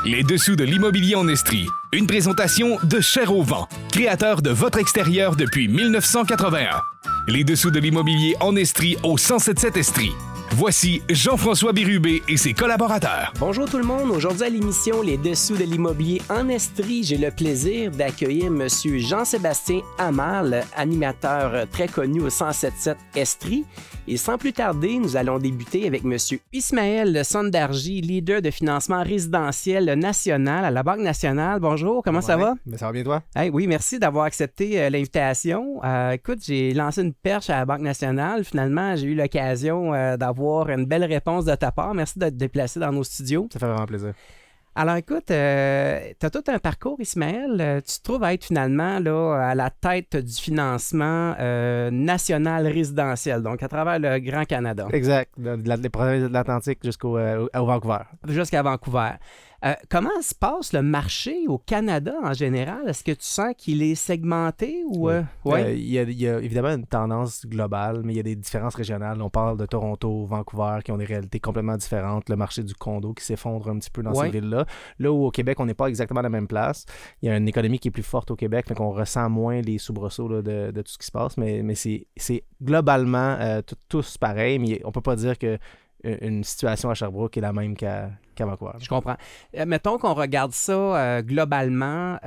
Les dessous de l'immobilier en Estrie. Une présentation de Cher au vent, créateur de votre extérieur depuis 1981. Les dessous de l'immobilier en Estrie au 1077 Estrie. Voici Jean-François Bérubé et ses collaborateurs. Bonjour tout le monde. Aujourd'hui à l'émission Les dessous de l'immobilier en Estrie, j'ai le plaisir d'accueillir M. Jean-Sébastien Amal, animateur très connu au 1077 Estrie. Et sans plus tarder, nous allons débuter avec M. Ismaël Sondarji, leader de financement résidentiel national à la Banque nationale. Bonjour, comment ça va? Mais ça va bien toi? Hey, oui, merci d'avoir accepté l'invitation. Écoute, j'ai lancé une perche à la Banque nationale. Finalement, j'ai eu l'occasion d'avoir une belle réponse de ta part. Merci de te déplacer dans nos studios. Ça fait vraiment plaisir. Alors écoute, tu as tout un parcours, Ismaël. Tu te trouves à être finalement là, à la tête du financement national résidentiel, donc à travers le Grand Canada. Exact, des provinces de l'Atlantique jusqu'au Vancouver. Jusqu'à Vancouver. Comment se passe le marché au Canada en général? Est-ce que tu sens qu'il est segmenté? Ou, oui. Il y a évidemment une tendance globale, mais il y a des différences régionales. On parle de Toronto, Vancouver, qui ont des réalités complètement différentes. Le marché du condo qui s'effondre un petit peu dans ces villes-là. Là où au Québec, on n'est pas exactement à la même place. Il y a une économie qui est plus forte au Québec, donc on ressent moins les soubresauts là, de tout ce qui se passe. Mais c'est globalement tous pareils, mais on ne peut pas dire que une situation à Sherbrooke est la même qu'à Vancouver. Je comprends. Mettons qu'on regarde ça globalement.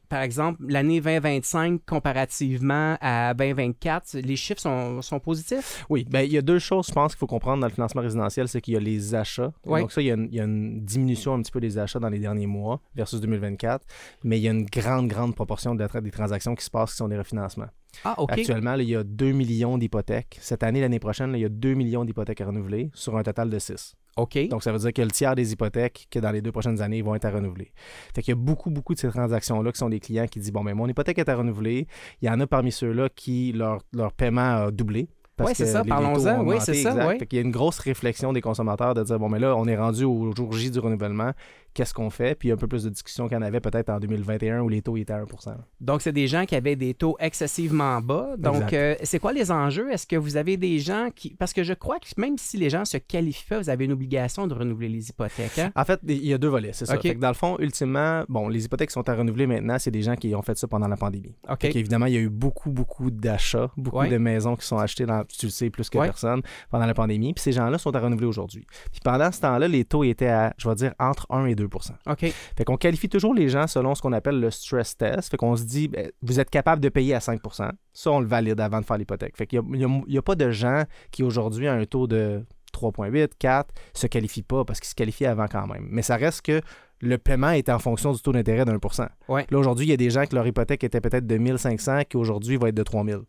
Par exemple, l'année 2025 comparativement à 2024, les chiffres sont positifs? Oui. Bien, il y a deux choses, je pense, qu'il faut comprendre dans le financement résidentiel, c'est qu'il y a les achats. Oui. Donc ça, il y a une diminution un petit peu des achats dans les derniers mois versus 2024, mais il y a une grande proportion des transactions qui se passent qui sont des refinancements. Ah, OK. Actuellement, là, il y a 2 millions d'hypothèques. Cette année, l'année prochaine, là, il y a 2 millions d'hypothèques à renouveler sur un total de 6. OK. Donc, ça veut dire que le tiers des hypothèques que dans les 2 prochaines années vont être à renouveler. Fait qu'il y a beaucoup de ces transactions-là qui sont des clients qui disent « Bon, mais mon hypothèque est à renouveler. » Il y en a parmi ceux-là qui, leur paiement a doublé. Oui, c'est ça, parlons-en. Oui, c'est ça. Oui. Fait qu'il y a une grosse réflexion des consommateurs de dire « Bon, mais là, on est rendu au jour J du renouvellement. Qu'est-ce qu'on fait? » Puis il y a un peu plus de discussion qu'il y en avait peut-être en 2021 où les taux étaient à 1 %. Donc, c'est des gens qui avaient des taux excessivement bas. Donc, c'est quoi les enjeux? Est-ce que vous avez des gens qui... Parce que je crois que même si les gens se qualifient pas, vous avez une obligation de renouveler les hypothèques. Hein? En fait, il y a deux volets, c'est ça. Okay. Fait que dans le fond, ultimement, bon, les hypothèques qui sont à renouveler maintenant, c'est des gens qui ont fait ça pendant la pandémie. OK. Évidemment, il y a eu beaucoup d'achats, beaucoup de maisons qui sont achetées dans, tu le sais, plus que personne pendant la pandémie. Puis ces gens-là sont à renouveler aujourd'hui. Puis pendant ce temps-là, les taux étaient à, je vais dire, entre 1 et 2 %. OK. Fait qu'on qualifie toujours les gens selon ce qu'on appelle le stress test. Fait qu'on se dit, ben, vous êtes capable de payer à 5 %. Ça, on le valide avant de faire l'hypothèque. Fait qu'il n'y a pas de gens qui aujourd'hui ont un taux de 3,8, 4, se qualifient pas parce qu'ils se qualifient avant quand même. Mais ça reste que le paiement est en fonction du taux d'intérêt d'1 %. Ouais. Là, aujourd'hui, il y a des gens que leur hypothèque était peut-être de 1 500 qui aujourd'hui va être de 3 000.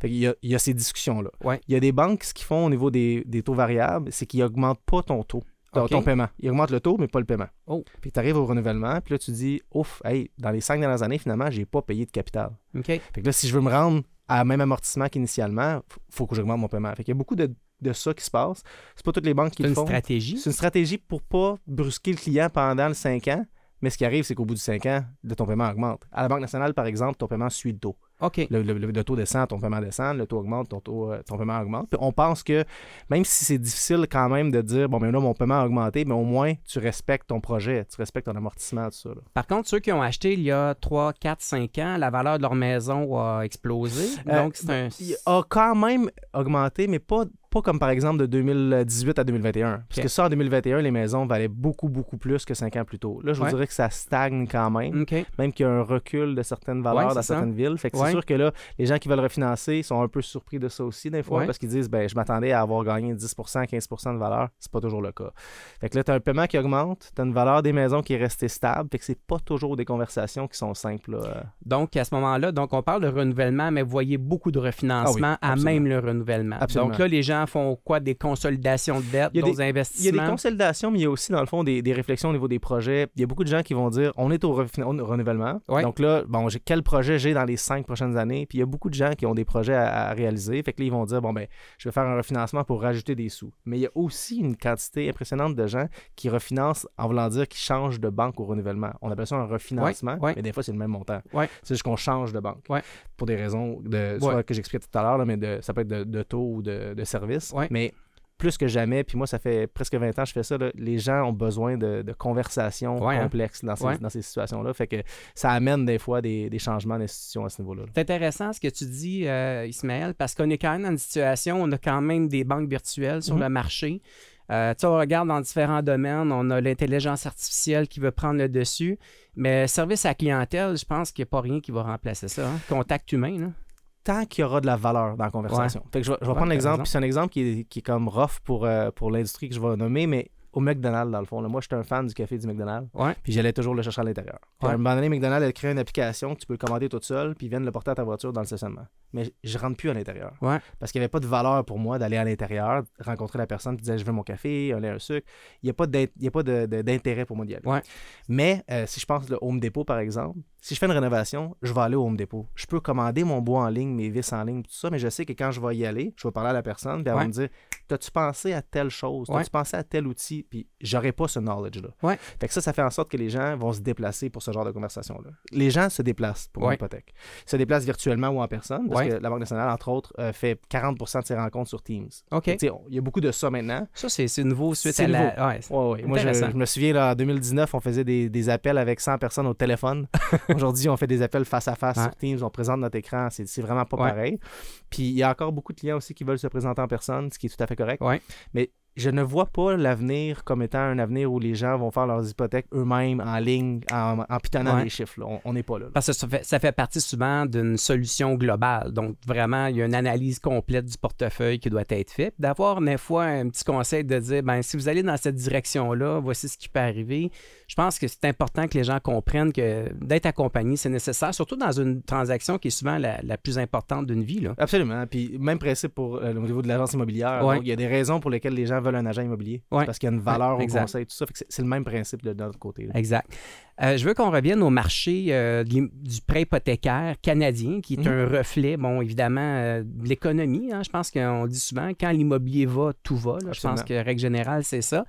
Fait qu'il y a ces discussions-là. Ouais. Il y a des banques, ce qu'ils font au niveau des taux variables, c'est qu'ils n'augmentent pas ton taux. Ton paiement. Ils augmentent le taux, mais pas le paiement. Oh. Puis tu arrives au renouvellement, puis là, tu dis, ouf, hey, dans les 5 dernières années, finalement, j'ai pas payé de capital. OK. Fait que là, si je veux me rendre à même amortissement qu'initialement, il faut que j'augmente mon paiement. Fait qu'il y a beaucoup de ça qui se passe. C'est pas toutes les banques qui le font. C'est une stratégie? C'est une stratégie pour pas brusquer le client pendant le 5 ans. Mais ce qui arrive, c'est qu'au bout du 5 ans, ton paiement augmente. À la Banque nationale, par exemple, ton paiement suit le taux. OK. Le taux descend, ton paiement descend, le taux augmente, ton paiement augmente. Puis on pense que même si c'est difficile quand même de dire, bon, mais là, mon paiement a augmenté, mais au moins, tu respectes ton projet, tu respectes ton amortissement, tout ça. Là. Par contre, ceux qui ont acheté il y a 3, 4, 5 ans, la valeur de leur maison a explosé. Donc, il a quand même augmenté, mais pas comme par exemple de 2018 à 2021. Parce que ça, en 2021, les maisons valaient beaucoup plus que 5 ans plus tôt. Là, je vous dirais que ça stagne quand même. Okay. Même qu'il y a un recul de certaines valeurs dans certaines villes. Fait que c'est sûr que là, les gens qui veulent refinancer sont un peu surpris de ça aussi des fois parce qu'ils disent, ben je m'attendais à avoir gagné 10 %, 15 % de valeur. C'est pas toujours le cas. Fait que là, tu as un paiement qui augmente, tu as une valeur des maisons qui est restée stable. Fait que c'est pas toujours des conversations qui sont simples. Donc, à ce moment-là, on parle de renouvellement, mais vous voyez beaucoup de refinancement à même le renouvellement. Absolument. Donc là, les gens font quoi? Des consolidations de dettes, d'autres investissements? Il y a des consolidations, mais il y a aussi, dans le fond, des réflexions au niveau des projets. Il y a beaucoup de gens qui vont dire, on est au renouvellement. Ouais. Donc là, bon, quel projet j'ai dans les 5 prochaines années? Puis il y a beaucoup de gens qui ont des projets à réaliser. Fait que là, ils vont dire, bon, ben, je vais faire un refinancement pour rajouter des sous. Mais il y a aussi une quantité impressionnante de gens qui refinancent en voulant dire qu'ils changent de banque au renouvellement. On appelle ça un refinancement, mais des fois, c'est le même montant. C'est juste qu'on change de banque. Pour des raisons soit que j'expliquais tout à l'heure, là, mais ça peut être de taux ou de service. Mais plus que jamais, puis moi, ça fait presque 20 ans que je fais ça, là, les gens ont besoin de conversations complexes dans ces situations-là. Fait que ça amène des fois des changements d'institution à ce niveau-là. C'est intéressant ce que tu dis, Ismaël, parce qu'on est quand même dans une situation où on a quand même des banques virtuelles sur le marché. On regarde dans différents domaines, on a l'intelligence artificielle qui veut prendre le dessus, mais service à la clientèle, je pense qu'il n'y a pas rien qui va remplacer ça. Hein? Contact humain, là. Tant qu'il y aura de la valeur dans la conversation. Fait que je vais prendre l'exemple, puis c'est un exemple qui est comme rough pour l'industrie que je vais nommer, mais au McDonald's, dans le fond. Là. Moi, j'étais un fan du café du McDonald's. Puis j'allais toujours le chercher à l'intérieur. À un moment donné, McDonald's a créé une application que tu peux le commander toute seule, puis ils viennent le porter à ta voiture dans le stationnement. Mais je rentre plus à l'intérieur. Parce qu'il n'y avait pas de valeur pour moi d'aller à l'intérieur, rencontrer la personne qui disait je veux mon café, un lait, un sucre. Il n'y a pas d'intérêt pour moi d'y aller. Mais si je pense le Home Depot, par exemple, si je fais une rénovation, je vais aller au Home Depot. Je peux commander mon bois en ligne, mes vis en ligne, tout ça, mais je sais que quand je vais y aller, je vais parler à la personne, puis elle va me dire t'as-tu pensé à telle chose? T'as-tu pensé à tel outil? Puis j'aurais pas ce knowledge-là. Fait que ça fait en sorte que les gens vont se déplacer pour ce genre de conversation-là. Les gens se déplacent pour une hypothèque. Ils se déplacent virtuellement ou en personne, parce que la Banque nationale, entre autres, fait 40% de ses rencontres sur Teams. Il y a beaucoup de ça maintenant. Ça, c'est nouveau suite à la... Moi, je me souviens, là, en 2019, on faisait des appels avec 100 personnes au téléphone. Aujourd'hui, on fait des appels face à face sur Teams, on présente notre écran. C'est vraiment pas pareil. Puis il y a encore beaucoup de clients aussi qui veulent se présenter en personne, ce qui est tout à fait correct. Mais je ne vois pas l'avenir comme étant un avenir où les gens vont faire leurs hypothèques eux-mêmes en ligne, en pitonnant les chiffres. Là. On n'est pas là. Parce que ça fait partie souvent d'une solution globale. Donc, vraiment, il y a une analyse complète du portefeuille qui doit être faite. D'avoir, des fois, un petit conseil de dire, si vous allez dans cette direction-là, voici ce qui peut arriver. Je pense que c'est important que les gens comprennent que d'être accompagné, c'est nécessaire, surtout dans une transaction qui est souvent la plus importante d'une vie. Là. Absolument. Puis, même principe au niveau de l'agence immobilière. Donc, il y a des raisons pour lesquelles les gens veulent un agent immobilier. Parce qu'il y a une valeur au conseil, tout ça. Fait que c'est le même principe de notre côté. Là. Exact. Je veux qu'on revienne au marché du prêt hypothécaire canadien, qui est un reflet, évidemment, de l'économie. Hein. Je pense qu'on dit souvent, quand l'immobilier va, tout va. Là. Je pense que, règle générale, c'est ça.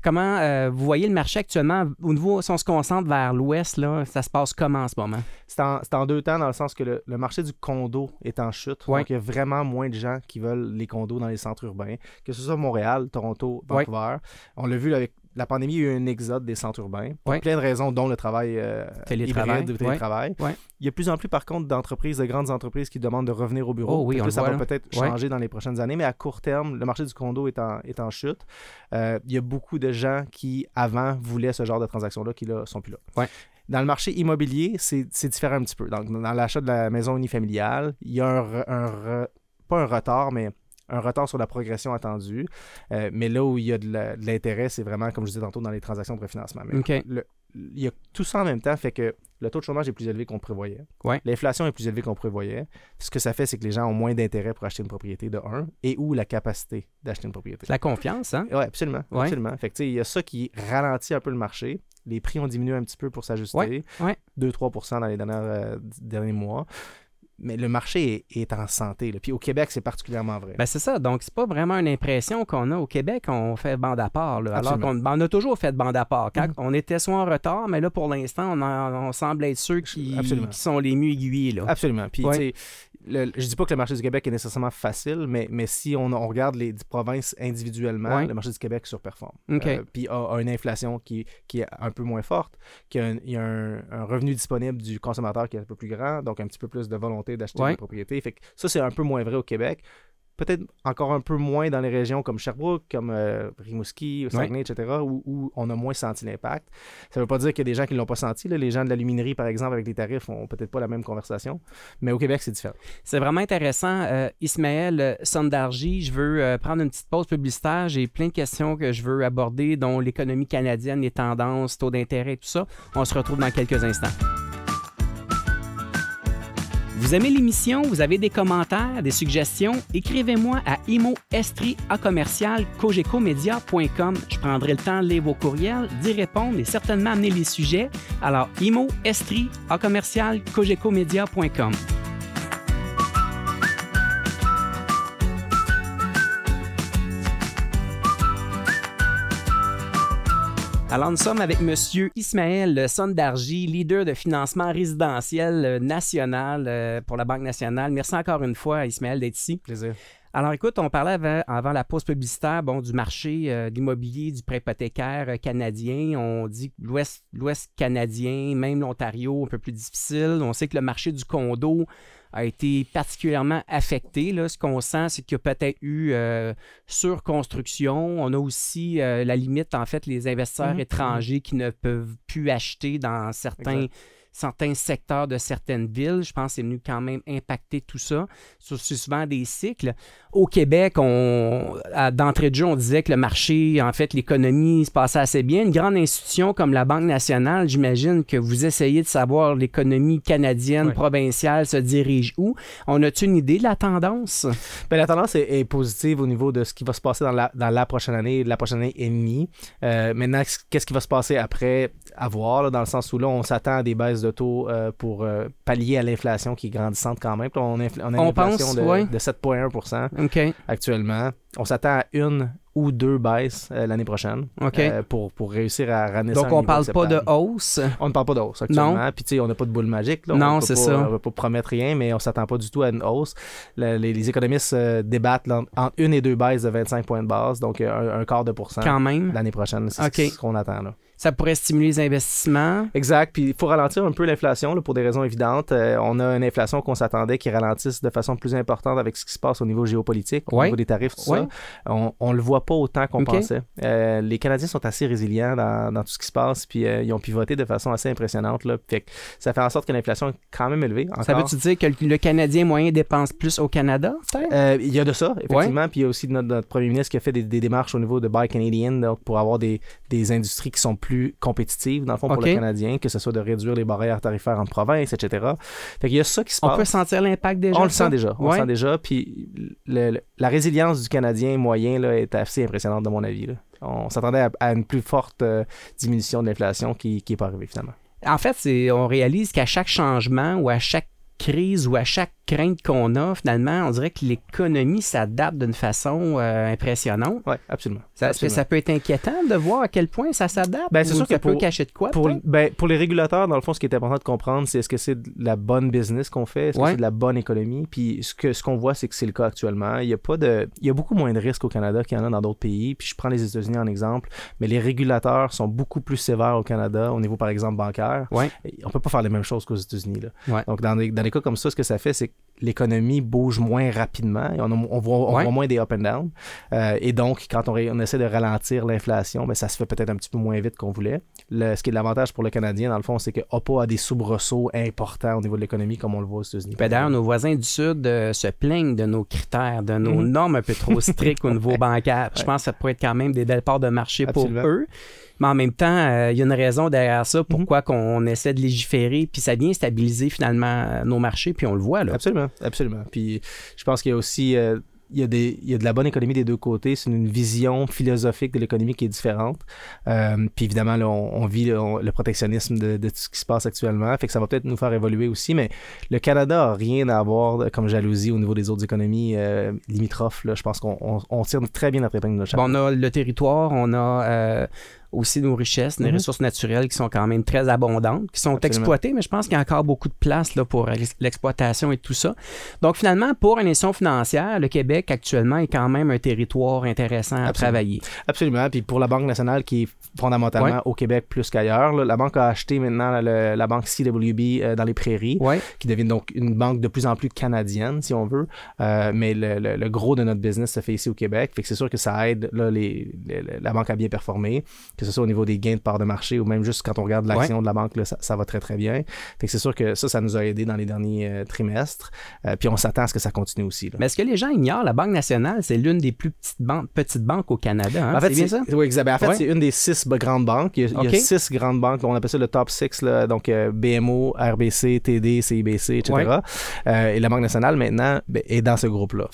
Comment vous voyez le marché actuellement? Au niveau, si on se concentre vers l'ouest, là, ça se passe comment en ce moment? C'est en deux temps, dans le sens que le marché du condo est en chute. Donc, il y a vraiment moins de gens qui veulent les condos dans les centres urbains, que ce soit Montréal, Toronto, Vancouver. On l'a vu avec la pandémie, il y a eu un exode des centres urbains pour plein de raisons, dont le travail hybride ou télétravail. Il y a de plus en plus, par contre, de grandes entreprises qui demandent de revenir au bureau. Ça va peut-être changer dans les prochaines années, mais à court terme, le marché du condo est en chute. Il y a beaucoup de gens qui, avant, voulaient ce genre de transactions-là, qui là, sont plus là. Dans le marché immobilier, c'est différent un petit peu. Donc, dans l'achat de la maison unifamiliale, il y a pas un retard, mais un retard sur la progression attendue. Mais là où il y a de l'intérêt, c'est vraiment, comme je disais tantôt, dans les transactions de refinancement. Il y a tout ça en même temps, fait que le taux de chômage est plus élevé qu'on prévoyait. L'inflation est plus élevée qu'on prévoyait. Ce que ça fait, c'est que les gens ont moins d'intérêt pour acheter une propriété, de un, et ou la capacité d'acheter une propriété. La confiance, hein? Oui, absolument. Fait que, il y a ça qui ralentit un peu le marché. Les prix ont diminué un petit peu pour s'ajuster. 2-3% dans les derniers mois. Mais le marché est en santé. Là. Puis au Québec, c'est particulièrement vrai. C'est ça. Donc, c'est pas vraiment une impression qu'on a. Au Québec, on fait bande à part. Là. Alors qu'on a toujours fait bande à part. Quand on était soit en retard, mais là, pour l'instant, on semble être ceux qui sont les mieux aiguillés. Là. Absolument. Puis, je dis pas que le marché du Québec est nécessairement facile, mais si on regarde les provinces individuellement, le marché du Québec surperforme. Puis a une inflation qui est un peu moins forte, il y a un revenu disponible du consommateur qui est un peu plus grand, donc un petit peu plus de volonté d'acheter une propriété. Fait que ça, c'est un peu moins vrai au Québec. Peut-être encore un peu moins dans les régions comme Sherbrooke, comme Rimouski, Saguenay, etc., où on a moins senti l'impact. Ça ne veut pas dire qu'il y a des gens qui ne l'ont pas senti. Là. Les gens de l'aluminerie, par exemple, avec les tarifs, n'ont peut-être pas la même conversation. Mais au Québec, c'est différent. C'est vraiment intéressant. Ismaël Sondarji, je veux prendre une petite pause publicitaire. J'ai plein de questions que je veux aborder, dont l'économie canadienne, les tendances, taux d'intérêt, tout ça. On se retrouve dans quelques instants. Vous aimez l'émission? Vous avez des commentaires, des suggestions? Écrivez-moi à imo.estri@cogecomedia.com. Je prendrai le temps de lire vos courriels, d'y répondre et certainement amener les sujets. Alors, imo.estri@cogecomedia.com. Alors, nous sommes avec M. Ismaël Sondarji, leader de financement résidentiel national pour la Banque nationale. Merci encore une fois, Ismaël, d'être ici. Plaisir. Alors écoute, on parlait avant la pause publicitaire du marché de l'immobilier, du prêt hypothécaire canadien. On dit que l'Ouest canadien, même l'Ontario, un peu plus difficile. On sait que le marché du condo a été particulièrement affecté. Là. Ce qu'on sent, c'est qu'il y a peut-être eu surconstruction. On a aussi la limite, en fait, les investisseurs étrangers qui ne peuvent plus acheter dans certains secteurs de certaines villes. Je pense que c'est venu quand même impacter tout ça. C'est souvent des cycles. Au Québec, d'entrée de jeu, on disait que le marché, en fait, l'économie se passait assez bien. Une grande institution comme la Banque nationale, j'imagine que vous essayez de savoir l'économie canadienne, provinciale, se dirige où. On a-tu une idée de la tendance? Bien, la tendance est positive au niveau de ce qui va se passer dans la prochaine année, la prochaine année et demie. Maintenant, qu'est-ce qui va se passer après? À voir, là, dans le sens où là, on s'attend à des baisses de taux pour pallier à l'inflation qui est grandissante quand même. On a une inflation de 7,1% actuellement. On s'attend à une ou deux baisses l'année prochaine pour réussir à ramener ça. Donc, on ne parle pas de hausse? On ne parle pas de hausse actuellement. Puis, tu sais, on n'a pas de boule magique. Là. Non, c'est ça. On ne va pas promettre rien, mais on ne s'attend pas du tout à une hausse. Les économistes débattent entre une et deux baisses de 25 points de base, donc un quart de pourcent quand même l'année prochaine. C'est ce qu'on attend là. Ça pourrait stimuler les investissements. Exact. Puis il faut ralentir un peu l'inflation là, pour des raisons évidentes. On a une inflation qu'on s'attendait qui ralentisse de façon plus importante avec ce qui se passe au niveau géopolitique, au niveau des tarifs, tout ça. On ne le voit pas autant qu'on pensait. Les Canadiens sont assez résilients dans tout ce qui se passe, puis ils ont pivoté de façon assez impressionnante. Là. Fait que ça fait en sorte que l'inflation est quand même élevée. Encore. Ça veut-tu dire que le Canadien moyen dépense plus au Canada, peut-être? Il y a de ça, effectivement. Puis il y a aussi notre premier ministre qui a fait des démarches au niveau de Buy Canadian, donc pour avoir des industries qui sont plus compétitives, dans le fond, pour le Canadien, que ce soit de réduire les barrières tarifaires entre provinces, etc. Fait qu'il y a ça qui se passe. On peut sentir l'impact déjà? On le sent déjà. On le sent déjà. Puis la résilience du Canadien moyen là, est assez impressionnante, de mon avis. Là. On s'attendait à une plus forte diminution de l'inflation qui n'est pas arrivée, finalement. En fait, on réalise qu'à chaque changement ou à chaque crise ou à chaque crainte qu'on a, finalement, on dirait que l'économie s'adapte d'une façon impressionnante. Oui, absolument. Est-ce que ça peut être inquiétant de voir à quel point ça s'adapte? Ben, c'est sûr que peut cacher de quoi? Pour les régulateurs, dans le fond, ce qui est important de comprendre, c'est est-ce que c'est de la bonne business qu'on fait? Est-ce que c'est de la bonne économie? Puis ce qu'on voit, c'est que c'est le cas actuellement. Il y a beaucoup moins de risques au Canada qu'il y en a dans d'autres pays. Puis je prends les États-Unis en exemple, mais les régulateurs sont beaucoup plus sévères au Canada au niveau, par exemple, bancaire. On ne peut pas faire les mêmes choses qu'aux États-Unis. Là. Donc, dans des cas comme ça, ce que ça fait, c'est que l'économie bouge moins rapidement. On voit moins des up and down. Et donc, quand on essaie de ralentir l'inflation, ça se fait peut-être un petit peu moins vite qu'on voulait. Ce qui est l'avantage pour le Canadien, dans le fond, c'est qu'il n'a pas des soubresauts importants au niveau de l'économie comme on le voit aux États-Unis. D'ailleurs, nos voisins du Sud se plaignent de nos critères, de nos normes un peu trop strictes au niveau bancaire. Je pense que ça pourrait être quand même des belles parts de marché pour eux. Mais en même temps, il y a une raison derrière ça, pourquoi qu'on essaie de légiférer, puis ça vient stabiliser finalement nos marchés, puis on le voit. Là. Absolument, absolument. Puis je pense qu'il y a aussi... Il y a de la bonne économie des deux côtés. C'est une vision philosophique de l'économie qui est différente. Puis évidemment, là, on vit le protectionnisme de tout ce qui se passe actuellement. Fait que ça va peut-être nous faire évoluer aussi. Mais le Canada n'a rien à avoir comme jalousie au niveau des autres économies limitrophes. Là. Je pense qu'on tire très bien notre épingle de chaque. On a le territoire, on a... aussi nos richesses, nos ressources naturelles qui sont quand même très abondantes, qui sont exploitées, mais je pense qu'il y a encore beaucoup de place là, pour l'exploitation et tout ça. Donc finalement, pour une institution financière, le Québec actuellement est quand même un territoire intéressant à travailler. Absolument. Puis pour la Banque nationale qui est fondamentalement au Québec plus qu'ailleurs, là, la banque a acheté maintenant la banque CWB dans les Prairies, qui devient donc une banque de plus en plus canadienne, si on veut. Mais le gros de notre business se fait ici au Québec. Fait que c'est sûr que ça aide là, la banque à bien performer, que ce soit au niveau des gains de part de marché ou même juste quand on regarde l'action de la banque, là, ça va très, très bien. Fait que c'est sûr que ça nous a aidé dans les derniers trimestres. Puis on s'attend à ce que ça continue aussi. Là. Mais est-ce que les gens ignorent, la Banque nationale, c'est l'une des plus petites banques au Canada? Hein? En fait, c'est bien ça? Oui, exactement. En fait, c'est une des 6 grandes banques. Il y a 6 grandes banques. On appelle ça le top 6, là, donc BMO, RBC, TD, CIBC, etc. Et la Banque nationale, maintenant, est dans ce groupe-là.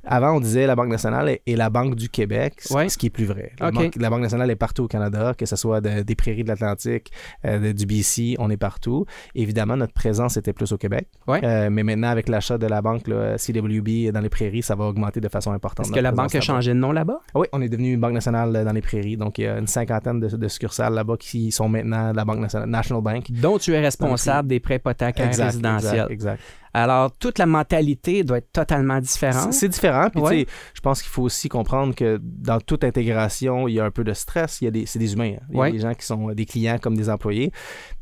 Avant, on disait la Banque nationale est la Banque du Québec, ce qui est plus vrai. La Banque nationale est partout au Canada, que ce soit des Prairies de l'Atlantique, du BC, on est partout. Évidemment, notre présence était plus au Québec. Mais maintenant, avec l'achat de la banque là, CWB dans les Prairies, ça va augmenter de façon importante. Est-ce que la banque a changé de nom là-bas? Oui, on est devenu une Banque nationale dans les Prairies. Donc, il y a une 50aine de succursales là-bas qui sont maintenant la Banque nationale, National Bank. Dont tu es responsable des prêts hypothécaires résidentiels. Exact. Alors, toute la mentalité doit être totalement différente. C'est différent. Puis, Ouais. tu sais, je pense qu'il faut aussi comprendre que dans toute intégration, il y a un peu de stress. C'est des humains. Hein. Il y a Ouais. des gens qui sont des clients comme des employés.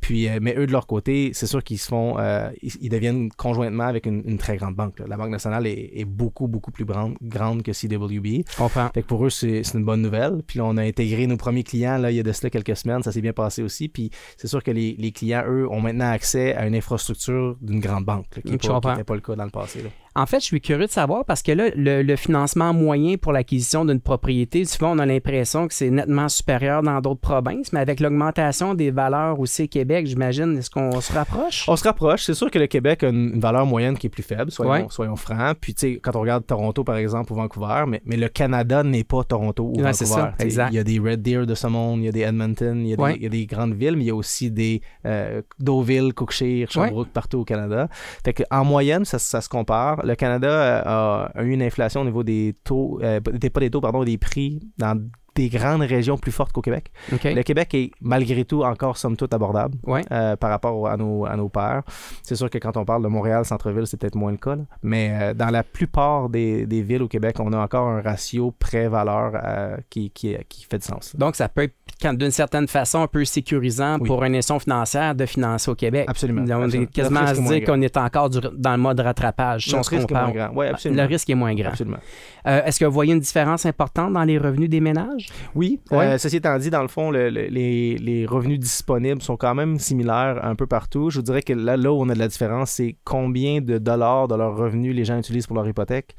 Puis, mais eux, de leur côté, c'est sûr qu'ils se font... ils deviennent conjointement avec une très grande banque. Là. La Banque nationale est beaucoup, beaucoup plus grande que CWB. Je comprends. Fait que pour eux, c'est une bonne nouvelle. Puis là, on a intégré nos premiers clients là, il y a de cela quelques semaines. Ça s'est bien passé aussi. Puis c'est sûr que les clients, eux, ont maintenant accès à une infrastructure d'une grande banque, là, qui n'était pas le cas dans le passé. Là. En fait, je suis curieux de savoir parce que là, le financement moyen pour l'acquisition d'une propriété, souvent, on a l'impression que c'est nettement supérieur dans d'autres provinces, mais avec l'augmentation des valeurs aussi au Québec, j'imagine, est-ce qu'on se rapproche? On se rapproche. C'est sûr que le Québec a une valeur moyenne qui est plus faible, soyons francs. Puis, tu sais, quand on regarde Toronto, par exemple, ou Vancouver, mais le Canada n'est pas Toronto ou Vancouver. C'est ça, exact. Il y a des Red Deer de ce monde, il y a des Edmonton, il y a des grandes villes, mais il y a aussi des Deauville, Cookshire, Sherbrooke, partout au Canada. Fait qu'en moyenne, ça se compare. Le Canada a eu une inflation au niveau des taux, des prix dans des grandes régions plus fortes qu'au Québec. Okay. Le Québec est malgré tout encore somme toute abordable par rapport à nos pairs. C'est sûr que quand on parle de Montréal, centre-ville, c'est peut-être moins le cas. Là. Mais dans la plupart des villes au Québec, on a encore un ratio prêt-valeur qui fait du sens. Donc, ça peut être, d'une certaine façon, un peu sécurisant pour une institution financière de financer au Québec. Absolument. On est quasiment à se dire qu'on est encore dans le mode rattrapage. Le risque est moins grand. Oui, absolument. Le risque est moins grand. Absolument. Est-ce que vous voyez une différence importante dans les revenus des ménages? Oui. Ceci étant dit, dans le fond, les revenus disponibles sont quand même similaires un peu partout. Je vous dirais que là où on a de la différence, c'est combien de dollars de leurs revenus les gens utilisent pour leur hypothèque.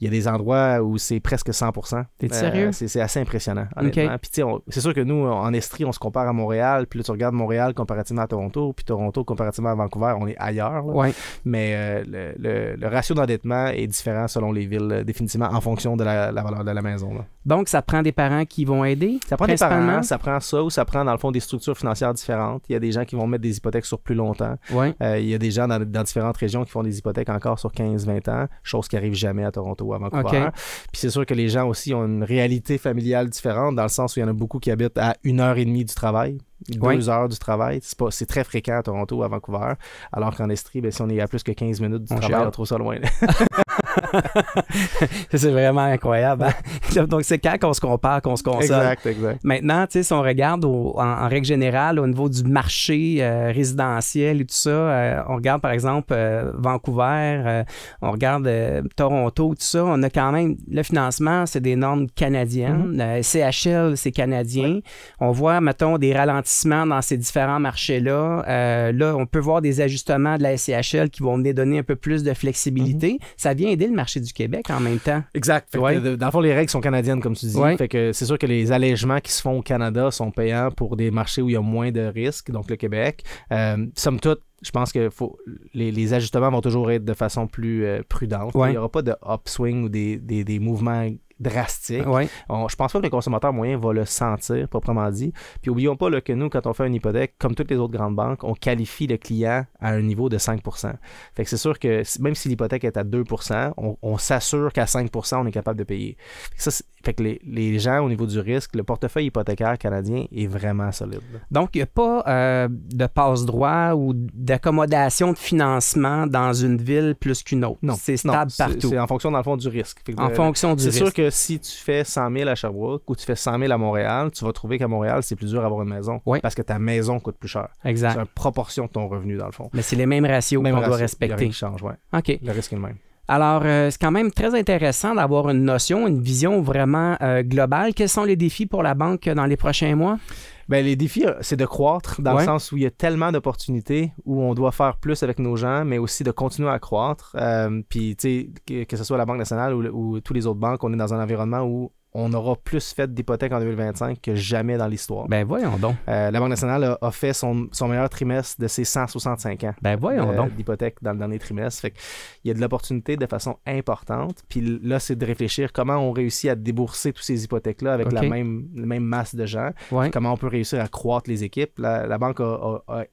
Il y a des endroits où c'est presque 100%. T'es sérieux? C'est assez impressionnant, honnêtement. Okay. Puis tu sais, c'est sûr que nous, en Estrie, on se compare à Montréal, puis là, tu regardes Montréal comparativement à Toronto, puis Toronto comparativement à Vancouver, on est ailleurs. Là. Ouais. Mais le ratio d'endettement est différent selon les villes, définitivement, en fonction de la valeur de la maison. Là. Donc, ça prend des parents qui vont aider? Ça prend des parents, ça prend ça, ou ça prend, dans le fond, des structures financières différentes. Il y a des gens qui vont mettre des hypothèques sur plus longtemps. Ouais. Il y a des gens dans différentes régions qui font des hypothèques encore sur 15-20 ans, chose qui n'arrive jamais à Toronto ou à Vancouver. Okay. Puis c'est sûr que les gens aussi ont une réalité familiale différente, dans le sens où il y en a beaucoup qui habitent à 1h30 du travail. 2 heures du travail. C'est très fréquent à Toronto ou à Vancouver. Alors qu'en Estrie, si on est à plus que 15 minutes du travail, on trouve ça loin. C'est vraiment incroyable. Hein? Donc, c'est quand qu'on se compare, qu'on se console. Exact. Maintenant, tu sais, si on regarde en règle générale au niveau du marché résidentiel et tout ça, on regarde par exemple Vancouver, on regarde Toronto, tout ça, on a quand même le financement, c'est des normes canadiennes. CHL, c'est canadien. Oui. On voit, mettons, des ralentissements dans ces différents marchés-là. Là, on peut voir des ajustements de la SCHL qui vont venir donner un peu plus de flexibilité. Ça vient aider le marché du Québec en même temps. Exact. Fait que, dans le fond, les règles sont canadiennes, comme tu dis. Fait que c'est sûr que les allègements qui se font au Canada sont payants pour des marchés où il y a moins de risques, donc le Québec. Somme toute, je pense que les ajustements vont toujours être de façon plus prudente. Il n'y aura pas de upswing ou des mouvements drastique. Je pense pas que le consommateur moyen va le sentir, proprement dit. Puis oublions pas là, que nous, quand on fait une hypothèque, comme toutes les autres grandes banques, on qualifie le client à un niveau de 5%. Fait que c'est sûr que même si l'hypothèque est à 2%, on s'assure qu'à 5%, on est capable de payer. Fait que les gens, au niveau du risque, le portefeuille hypothécaire canadien est vraiment solide. Là. Donc, il n'y a pas de passe-droit ou d'accommodation de financement dans une ville plus qu'une autre. Non. C'est stable partout. C'est en fonction, dans le fond, du risque. Fonction du risque. C'est sûr que si tu fais 100 000 à Sherbrooke ou tu fais 100 000 à Montréal, tu vas trouver qu'à Montréal, c'est plus dur d'avoir une maison. Parce que ta maison coûte plus cher. Exact. C'est une proportion de ton revenu, dans le fond. Mais c'est les mêmes ratios qu'on doit respecter. Il y a rien qui change, OK. Le risque est le même. Alors, c'est quand même très intéressant d'avoir une notion, une vision vraiment globale. Quels sont les défis pour la banque dans les prochains mois? Bien, les défis, c'est de croître dans le sens où il y a tellement d'opportunités où on doit faire plus avec nos gens, mais aussi de continuer à croître. Puis, tu sais, que ce soit la Banque nationale ou tous les autres banques, on est dans un environnement où on aura plus fait d'hypothèques en 2025 que jamais dans l'histoire. Ben voyons donc. La Banque nationale a fait son meilleur trimestre de ses 165 ans. Ben voyons donc. D'hypothèques dans le dernier trimestre. Fait qu'il y a de l'opportunité de façon importante. Puis là, c'est de réfléchir comment on réussit à débourser toutes ces hypothèques-là avec la même masse de gens. Comment on peut réussir à croître les équipes. La banque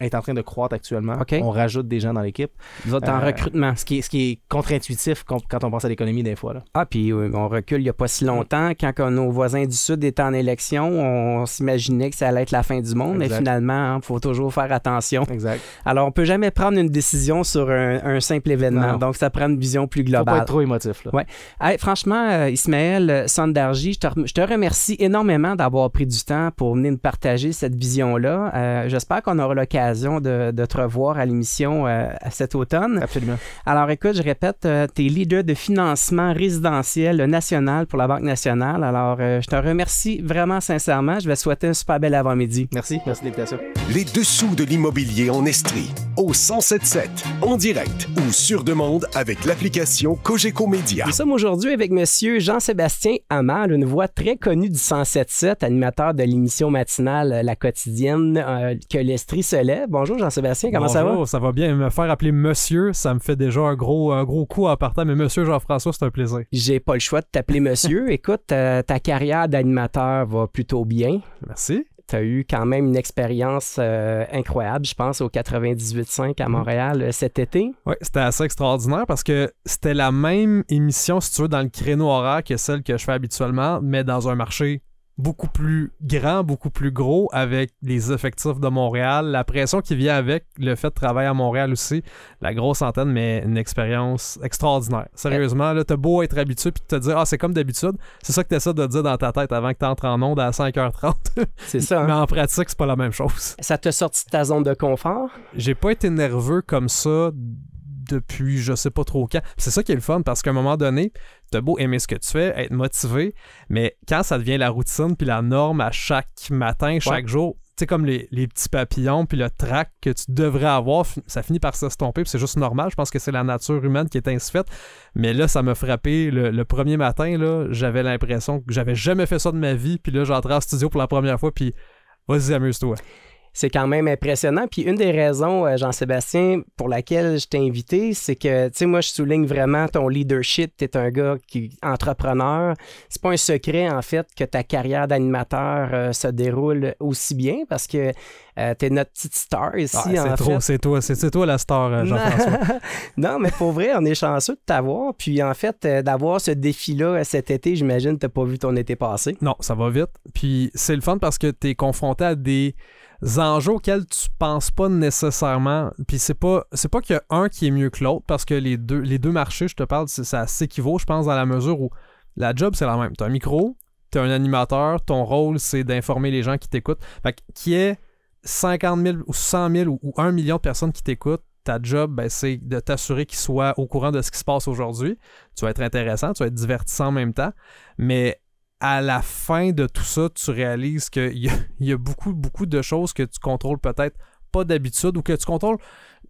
est en train de croître actuellement. On rajoute des gens dans l'équipe. Vous êtes en recrutement. Ce qui est contre-intuitif quand on pense à l'économie des fois. Là. Puis on recule il n'y a pas si longtemps. Quand quand nos voisins du Sud étaient en élection, on s'imaginait que ça allait être la fin du monde, mais finalement, il faut toujours faire attention. Exact. Alors, on peut jamais prendre une décision sur un simple événement, donc ça prend une vision plus globale. Faut pas être trop émotif, là. Ouais. Hey, franchement, Ismaël Sandarji, je te remercie énormément d'avoir pris du temps pour venir nous partager cette vision-là. J'espère qu'on aura l'occasion de te revoir à l'émission cet automne. Absolument. Alors, écoute, je répète, tu es leader de financement résidentiel national pour la Banque nationale. Alors, je te remercie vraiment sincèrement. Je vais te souhaiter un super bel avant-midi. Merci de l'invitation. Les dessous de l'immobilier en Estrie, au 107.7, en direct ou sur demande avec l'application Cogeco Média. Nous sommes aujourd'hui avec monsieur Jean-Sébastien Hamel, une voix très connue du 107.7, animateur de l'émission matinale La Quotidienne, que l'Estrie se lève. Bonjour Jean-Sébastien, comment ça va? Bonjour, ça va bien. Me faire appeler monsieur, ça me fait déjà un gros coup en partant, mais monsieur Jean-François, c'est un plaisir. J'ai pas le choix de t'appeler monsieur. Écoute, ta carrière d'animateur va plutôt bien. Merci. Tu as eu quand même une expérience incroyable, je pense, au 98.5 à Montréal cet été. Oui, c'était assez extraordinaire parce que c'était la même émission, si tu veux, dans le créneau horaire que celle que je fais habituellement, mais dans un marché beaucoup plus grand, beaucoup plus gros, avec les effectifs de Montréal, la pression qui vient avec le fait de travailler à Montréal aussi, la grosse antenne, mais une expérience extraordinaire. Sérieusement, là, t'as beau être habitué puis te dire « Ah, c'est comme d'habitude », c'est ça que t'essaies de dire dans ta tête avant que t'entres en onde à 5h30. C'est ça, hein? Mais en pratique, c'est pas la même chose. Ça t'a sorti de ta zone de confort? J'ai pas été nerveux comme ça depuis je sais pas trop quand. C'est ça qui est le fun, parce qu'à un moment donné, t'as beau aimer ce que tu fais, être motivé, mais quand ça devient la routine puis la norme à chaque matin, chaque jour, tu sais, comme les petits papillons puis le trac que tu devrais avoir, ça finit par s'estomper, puis c'est juste normal. Je pense que c'est la nature humaine qui est ainsi faite. Mais là, ça m'a frappé le premier matin, là, j'avais l'impression que j'avais jamais fait ça de ma vie, puis là, j'entrais en studio pour la première fois, puis vas-y, amuse-toi. C'est quand même impressionnant. Puis une des raisons, Jean-Sébastien, pour laquelle je t'ai invité, c'est que, tu sais, moi, je souligne vraiment ton leadership. Tu es un gars qui entrepreneur. C'est pas un secret, en fait, que ta carrière d'animateur se déroule aussi bien parce que tu es notre petite star ici, en fait. C'est toi la star, Jean-François. Non, mais pour vrai, on est chanceux de t'avoir. Puis, en fait, d'avoir ce défi-là cet été, j'imagine que tu n'as pas vu ton été passé. Non, ça va vite. Puis, c'est le fun parce que tu es confronté à des enjeux auxquels tu penses pas nécessairement. Puis c'est pas qu'il y a un qui est mieux que l'autre, parce que les deux marchés, je te parle, ça s'équivaut, je pense, dans la mesure où la job, c'est la même. Tu as un micro, tu as un animateur, ton rôle, c'est d'informer les gens qui t'écoutent. Fait qu'il y ait 50 000 ou 100 000 ou 1 million de personnes qui t'écoutent, ta job, ben, c'est de t'assurer qu'ils soient au courant de ce qui se passe aujourd'hui. Tu vas être intéressant, tu vas être divertissant en même temps, mais à la fin de tout ça, tu réalises qu'il y a beaucoup de choses que tu contrôles peut-être pas d'habitude ou que tu contrôles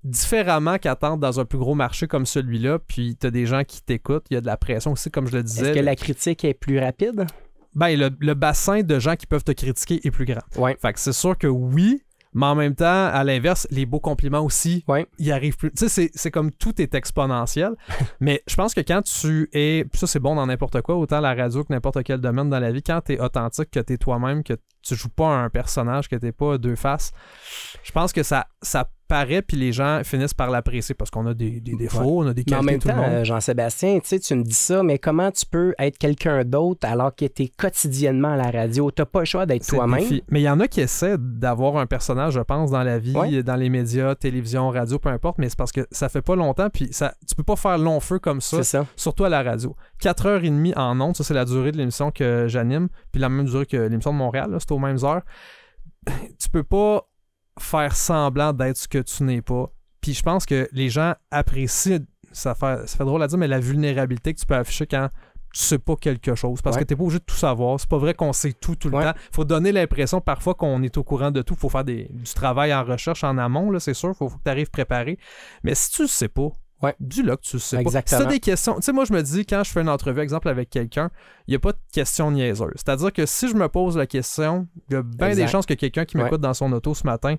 différemment qu'attendre dans un plus gros marché comme celui-là. Puis tu as des gens qui t'écoutent. Il y a de la pression aussi, comme je le disais. Est-ce que la critique est plus rapide? Ben, le bassin de gens qui peuvent te critiquer est plus grand. Ouais. Fait que c'est sûr que oui, mais en même temps, à l'inverse, les beaux compliments aussi, ils arrivent plus. Tu sais, c'est comme tout est exponentiel. Mais je pense que quand tu es... Puis ça, c'est bon dans n'importe quoi, autant la radio que n'importe quel domaine dans la vie. Quand tu es authentique, que tu es toi-même, que tu joues pas un personnage, que tu pas deux faces, je pense que ça paraît, puis les gens finissent par l'apprécier parce qu'on a des défauts, on a des qualités. Mais en même tout le monde. temps, Jean-Sébastien, tu me dis ça, mais comment tu peux être quelqu'un d'autre alors que tu es quotidiennement à la radio? Tu n'as pas le choix d'être toi-même. Mais il y en a qui essaient d'avoir un personnage, je pense, dans la vie, dans les médias, télévision, radio, peu importe, mais c'est parce que ça fait pas longtemps, puis tu peux pas faire long feu comme ça, surtout à la radio. 4h30 en ondes, ça c'est la durée de l'émission que j'anime, puis la même durée que l'émission de Montréal, là, c'est aux mêmes heures. Tu peux pas faire semblant d'être ce que tu n'es pas. Puis je pense que les gens apprécient, ça fait drôle à dire, mais la vulnérabilité que tu peux afficher quand tu sais pas quelque chose. Parce que t'es pas obligé de tout savoir. C'est pas vrai qu'on sait tout le temps. Faut donner l'impression parfois qu'on est au courant de tout. Faut faire du travail en recherche en amont, là, c'est sûr. Faut que tu arrives préparé. Mais si tu le sais pas, dis-le que tu le sais Exactement. pas. Si t'as des questions... Tu sais, moi, je me dis, quand je fais une entrevue, exemple, avec quelqu'un, il n'y a pas de questions niaiseuses. C'est-à-dire que si je me pose la question, il y a bien des chances que quelqu'un qui m'écoute dans son auto ce matin,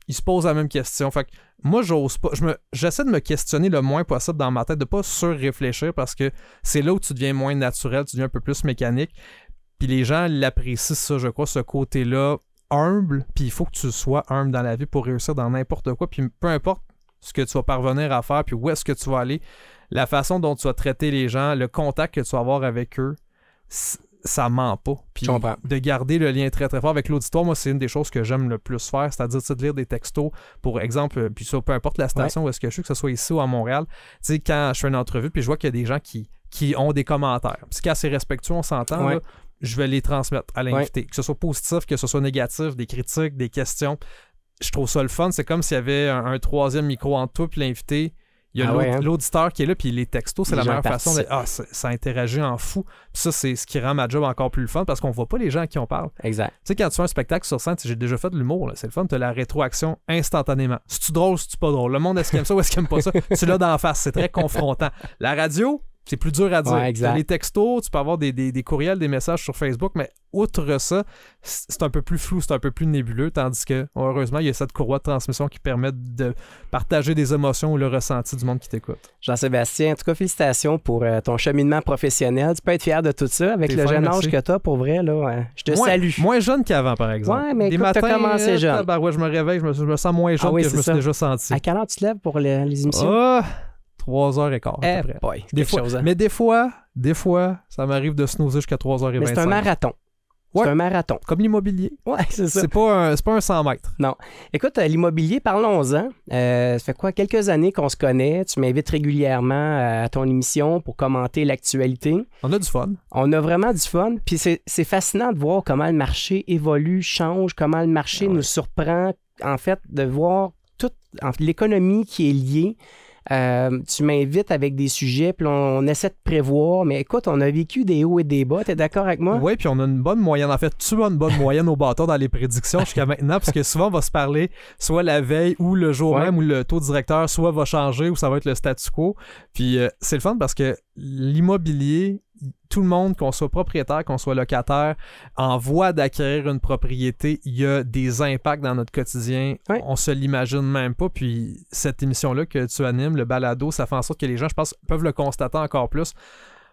il se pose la même question. Fait que moi, j'ose pas. J'essaie de me questionner le moins possible dans ma tête, de pas sur-réfléchir, parce que c'est là où tu deviens moins naturel, tu deviens un peu plus mécanique. Puis les gens l'apprécient, ça, je crois, ce côté-là humble. Puis il faut que tu sois humble dans la vie pour réussir dans n'importe quoi. Puis peu importe ce que tu vas parvenir à faire, puis où est-ce que tu vas aller, la façon dont tu vas traiter les gens, le contact que tu vas avoir avec eux, ça ment pas. Puis Je comprends. de garder le lien très très fort avec l'auditoire, moi c'est une des choses que j'aime le plus faire, c'est-à-dire de lire des textos, pour exemple, puis ça peu importe la station où est-ce que je suis, que ce soit ici ou à Montréal, tu sais, quand je fais une entrevue puis je vois qu'il y a des gens qui ont des commentaires. Puis quand c'est respectueux, on s'entend, là, je vais les transmettre à l'invité. Que ce soit positif, que ce soit négatif, des critiques, des questions. Je trouve ça le fun. C'est comme s'il y avait un troisième micro entre toi et l'invité. Il y a l'auditeur qui est là, puis les textos, c'est la meilleure façon de... ça interagit en fou. Puis ça, c'est ce qui rend ma job encore plus le fun, parce qu'on voit pas les gens à qui on parle. Exact. Tu sais, quand tu fais un spectacle sur scène, j'ai déjà fait de l'humour, là, c'est le fun, tu as la rétroaction instantanément. C'est-tu drôle, c'est-tu pas drôle? Le monde, est-ce qu'il aime ça ou est-ce qu'il aime pas ça? Tu l'as d'en face, c'est très confrontant. La radio... c'est plus dur à dire. Ouais, les textos, tu peux avoir des courriels, des messages sur Facebook, mais outre ça, c'est un peu plus flou, c'est un peu plus nébuleux, tandis que, heureusement, il y a cette courroie de transmission qui permet de partager des émotions ou le ressenti du monde qui t'écoute. Jean-Sébastien, en tout cas, félicitations pour ton cheminement professionnel. Tu peux être fier de tout ça avec le jeune âge que tu as, pour vrai. Là, je te salue. Moins jeune qu'avant, par exemple. Ouais, mais écoute, tu as commencé jeune. Je me réveille, je me sens moins jeune que je me suis déjà senti. À quelle heure tu te lèves pour les émissions? 3h15 à peu près. Mais des fois, ça m'arrive de snoozer jusqu'à 3h25. Mais c'est un marathon. Ouais. C'est un marathon. Comme l'immobilier. Ouais, c'est ça. C'est pas un 100 mètres. Non. Écoute, l'immobilier, parlons-en. Ça fait quoi? Quelques années qu'on se connaît. Tu m'invites régulièrement à ton émission pour commenter l'actualité. On a du fun. On a vraiment du fun. Puis c'est fascinant de voir comment le marché évolue, change, comment le marché nous surprend. En fait, de voir toute l'économie qui est liée. Tu m'invites avec des sujets, puis on essaie de prévoir, mais écoute, on a vécu des hauts et des bas, t'es d'accord avec moi? Oui, puis on a une bonne moyenne. En fait, tu as une bonne moyenne au bâton dans les prédictions jusqu'à maintenant, parce que souvent, on va se parler soit la veille ou le jour même, où le taux directeur soit va changer ou ça va être le statu quo. Puis c'est le fun parce que l'immobilier, tout le monde, qu'on soit propriétaire, qu'on soit locataire, en voie d'acquérir une propriété, il y a des impacts dans notre quotidien. Ouais. On se l'imagine même pas. Puis cette émission-là que tu animes, le balado, ça fait en sorte que les gens, je pense, peuvent le constater encore plus.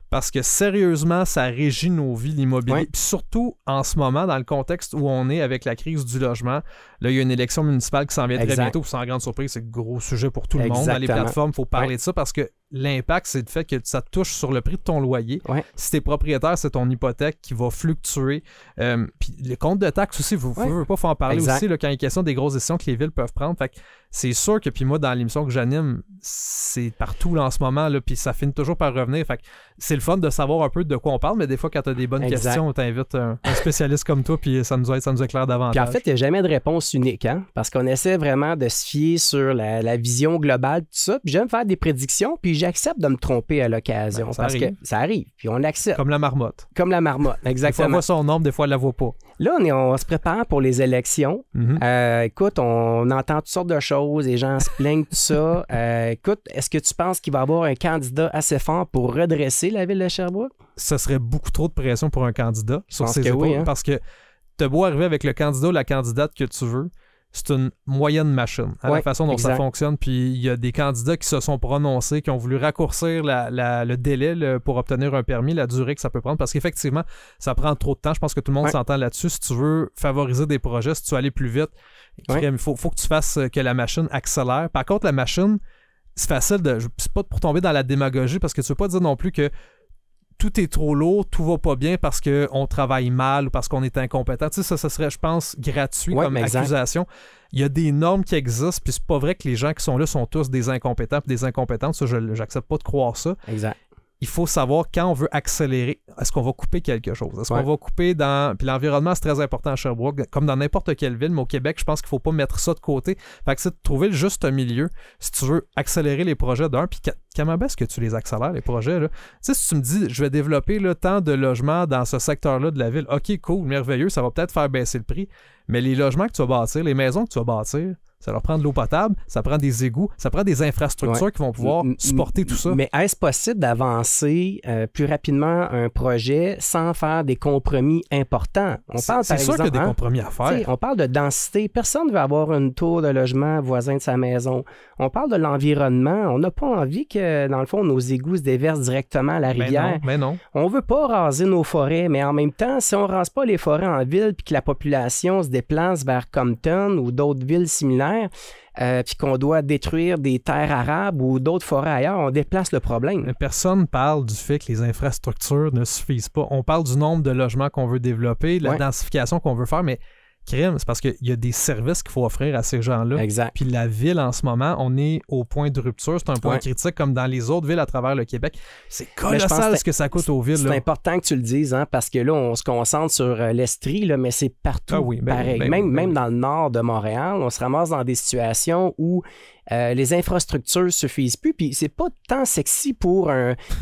Parce que sérieusement, ça régit nos vies, l'immobilier. Puis surtout en ce moment, dans le contexte où on est avec la crise du logement, là, il y a une élection municipale qui s'en vient très bientôt. Sans grande surprise, c'est un gros sujet pour tout le monde. Dans les plateformes, il faut parler de ça parce que l'impact, c'est le fait que ça touche sur le prix de ton loyer. Ouais. Si t'es propriétaire, c'est ton hypothèque qui va fluctuer. Puis les comptes de taxes aussi, faut en parler aussi là, quand il est question des grosses décisions que les villes peuvent prendre. Fait que c'est sûr que, puis moi, dans l'émission que j'anime, c'est partout là, en ce moment, là, puis ça finit toujours par revenir. Fait que c'est le fun de savoir un peu de quoi on parle, mais des fois, quand tu as des bonnes questions, on t'invite un spécialiste comme toi, puis ça nous éclaire davantage. Puis en fait, il n'y a jamais de réponse unique, hein? Parce qu'on essaie vraiment de se fier sur la vision globale, tout ça. Puis j'aime faire des prédictions, puis j'accepte de me tromper à l'occasion. Parce que ça arrive, puis on l'accepte. Comme la marmotte. Comme la marmotte, exactement. Des fois, on voit son ombre, des fois, elle la voit pas. Là, on se prépare pour les élections. Écoute, on entend toutes sortes de choses, les gens se plaignent, tout ça. Écoute, est-ce que tu penses qu'il va y avoir un candidat assez fort pour redresser la ville de Sherbrooke? Ce serait beaucoup trop de pression pour un candidat sur ses épaules, hein? Parce que t'as beau arriver avec le candidat ou la candidate que tu veux, c'est une moyenne machine à la façon dont ça fonctionne. Puis il y a des candidats qui se sont prononcés, qui ont voulu raccourcir le délai pour obtenir un permis, la durée que ça peut prendre, parce qu'effectivement, ça prend trop de temps. Je pense que tout le monde s'entend là-dessus. Si tu veux favoriser des projets, si tu veux aller plus vite, il faut que tu fasses que la machine accélère. Par contre, la machine, c'est facile c'est pas pour tomber dans la démagogie, parce que tu veux pas dire non plus que tout est trop lourd, tout va pas bien parce qu'on travaille mal ou parce qu'on est incompétent. Tu sais, ça serait, je pense, gratuit comme accusation. Il y a des normes qui existent, puis c'est pas vrai que les gens qui sont là sont tous des incompétents et des incompétentes. Ça, j'accepte pas de croire ça. Exact. Il faut savoir quand on veut accélérer, est-ce qu'on va couper quelque chose? Est-ce qu'on va couper dans... Puis l'environnement, c'est très important à Sherbrooke, comme dans n'importe quelle ville, mais au Québec, je pense qu'il faut pas mettre ça de côté. Fait que c'est de trouver le juste milieu. Si tu veux accélérer les projets d'un, puis comment est-ce que tu les accélères, les projets? Là? Tu sais, si tu me dis, je vais développer tant de logements dans ce secteur-là de la ville, OK, cool, merveilleux, ça va peut-être faire baisser le prix, mais les logements que tu vas bâtir, les maisons que tu vas bâtir, ça leur prend de l'eau potable, ça prend des égouts, ça prend des infrastructures qui vont pouvoir supporter tout ça. Mais est-ce possible d'avancer plus rapidement un projet sans faire des compromis importants? C'est sûr qu'il y a des compromis à faire. On parle de densité. Personne ne veut avoir une tour de logement voisin de sa maison. On parle de l'environnement. On n'a pas envie que, dans le fond, nos égouts se déversent directement à la rivière. Mais non. On ne veut pas raser nos forêts, mais en même temps, si on ne rase pas les forêts en ville puis que la population se déplace vers Compton ou d'autres villes similaires, minière, puis qu'on doit détruire des terres arables ou d'autres forêts ailleurs, on déplace le problème. Personne parle du fait que les infrastructures ne suffisent pas. On parle du nombre de logements qu'on veut développer, de la densification qu'on veut faire, mais crime, c'est parce qu'il y a des services qu'il faut offrir à ces gens-là. Exact. Puis la ville, en ce moment, on est au point de rupture. C'est un point critique comme dans les autres villes à travers le Québec. C'est colossal ce que ça coûte aux villes. C'est important que tu le dises, hein, parce que là, on se concentre sur l'Estrie, là, mais c'est partout pareil. Même dans le nord de Montréal, on se ramasse dans des situations où les infrastructures suffisent plus, puis c'est pas tant sexy pour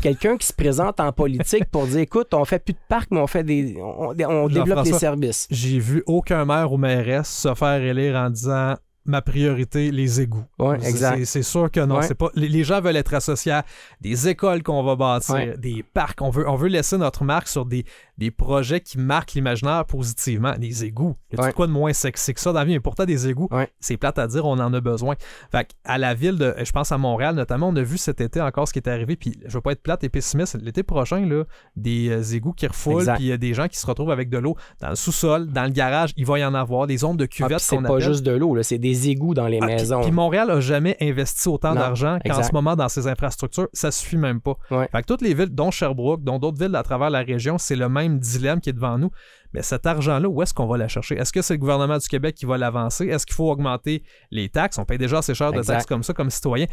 quelqu'un qui se présente en politique pour dire, écoute, on fait plus de parcs, mais on développe des services. J'ai vu aucun maire ou mairesse se faire élire en disant ma priorité, les égouts. Ouais, exact. C'est sûr que non. C'est pas, les gens veulent être associés à des écoles qu'on va bâtir, des parcs. On veut laisser notre marque sur des projets qui marquent l'imaginaire positivement. Des égouts. Il y a quoi de moins sexy que ça dans la vie? Mais pourtant, des égouts, c'est plate à dire, on en a besoin. Fait à la ville je pense à Montréal notamment, on a vu cet été encore ce qui est arrivé. Puis je veux pas être plate et pessimiste. L'été prochain, là, des égouts qui refoulent, puis il y a des gens qui se retrouvent avec de l'eau dans le sous-sol, dans le garage. Il va y en avoir. Des zones de cuvettes qu'on appelle. C'est pas juste de l'eau, là, c'est des égouts dans les maisons. Puis Montréal n'a jamais investi autant d'argent qu'en ce moment dans ses infrastructures. Ça suffit même pas. Fait que toutes les villes, dont Sherbrooke, dont d'autres villes à travers la région, c'est le même dilemme qui est devant nous. Mais cet argent-là, où est-ce qu'on va la chercher? Est-ce que c'est le gouvernement du Québec qui va l'avancer? Est-ce qu'il faut augmenter les taxes? On paye déjà assez cher de taxes comme ça, comme citoyen.